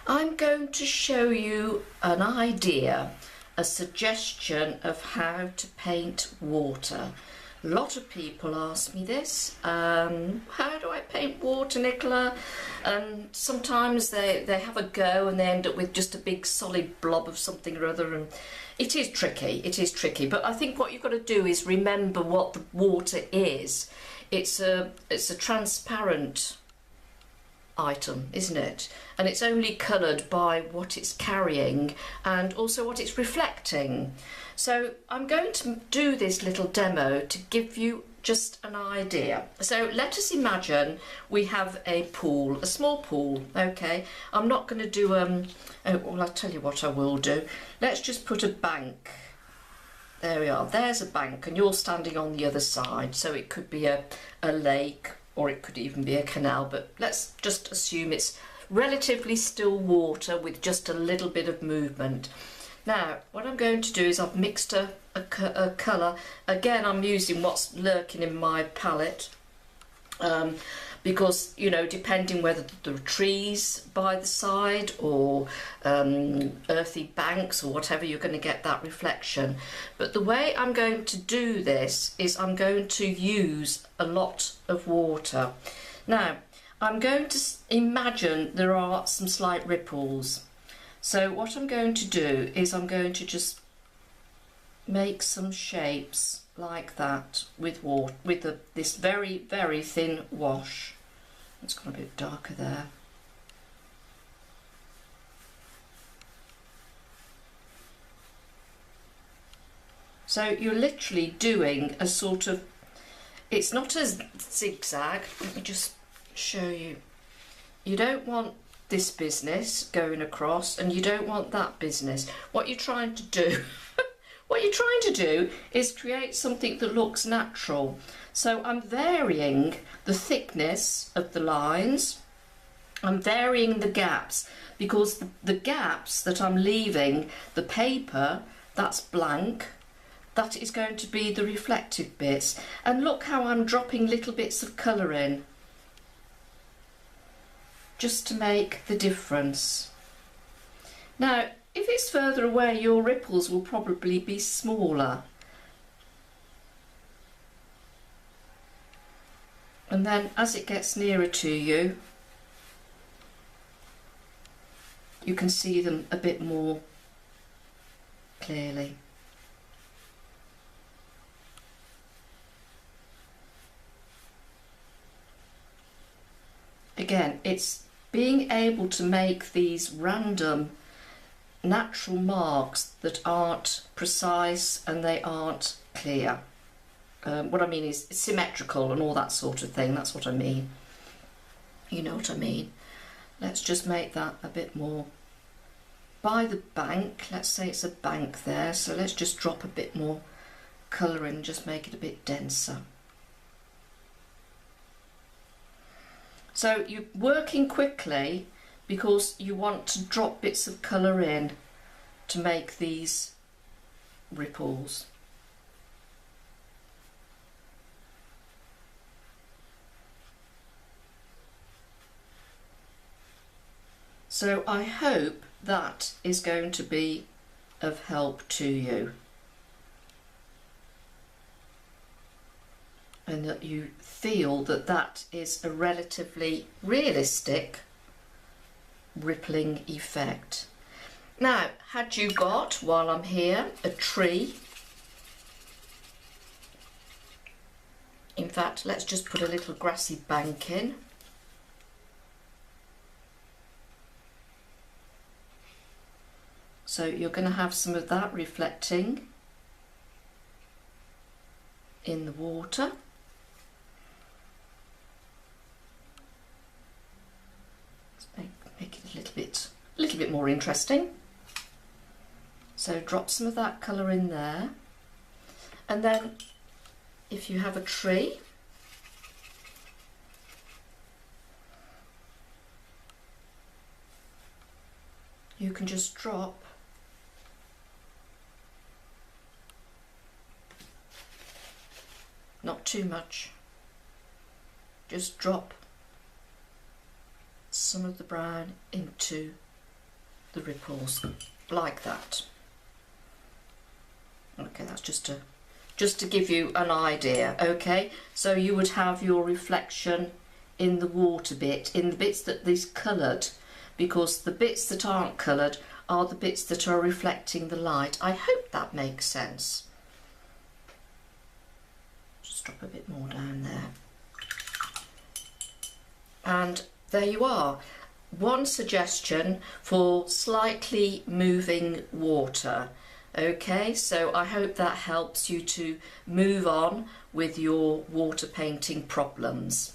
I'm going to show you an idea, a suggestion of how to paint water. A lot of people ask me this, how do I paint water, Nicola? And sometimes they have a go and they end up with just a big solid blob of something or other, and it is tricky, but I think what you've got to do is remember what the water is. It's a transparent item, isn't it? And it's only coloured by what it's carrying and also what it's reflecting. So I'm going to do this little demo to give you just an idea. So let us imagine we have a pool, a small pool, okay? I'm not going to do, well, I'll tell you what I will do. Let's just put a bank. There we are, there's a bank, and you're standing on the other side. So it could be a lake, or it could even be a canal, but let's just assume it's relatively still water with just a little bit of movement. Now, what I'm going to do is I've mixed a colour. Again, I'm using what's lurking in my palette, because, you know, depending whether there are trees by the side or earthy banks or whatever, you're going to get that reflection. But the way I'm going to do this is I'm going to use a lot of water. Now, I'm going to imagine there are some slight ripples. So what I'm going to do is I'm going to just make some shapes like that with water, with this very, very thin wash. It's gone a bit darker there. So you're literally doing a sort of, it's not a zigzag, let me just show you. You don't want this business going across and you don't want that business. What you're trying to do is create something that looks natural. So I'm varying the thickness of the lines, I'm varying the gaps, because the gaps that I'm leaving, the paper that's blank, that is going to be the reflective bits. And look how I'm dropping little bits of colour in, just to make the difference. Now, if it's further away, your ripples will probably be smaller. And then as it gets nearer to you, you can see them a bit more clearly. Again, it's being able to make these random natural marks that aren't precise and they aren't clear. What I mean is symmetrical and all that sort of thing. That's what I mean. You know what I mean. Let's just make that a bit more by the bank. Let's say it's a bank there, so let's just drop a bit more colour in, just make it a bit denser. So you're working quickly because you want to drop bits of colour in to make these ripples. So I hope that is going to be of help to you, and that you feel that that is a relatively realistic rippling effect. Now, had you got, while I'm here, a tree, in fact, let's just put a little grassy bank in. So you're going to have some of that reflecting in the water. Let's make it a little bit more interesting. So drop some of that colour in there, and then if you have a tree, you can just drop not too much, just drop some of the brown into the ripples like that. Okay, that's just to give you an idea. Okay, so you would have your reflection in the water bit, in the bits that is coloured, because the bits that aren't coloured are the bits that are reflecting the light. I hope that makes sense. Just drop a bit more down there. And there you are. One suggestion for slightly moving water. Okay, so I hope that helps you to move on with your water painting problems.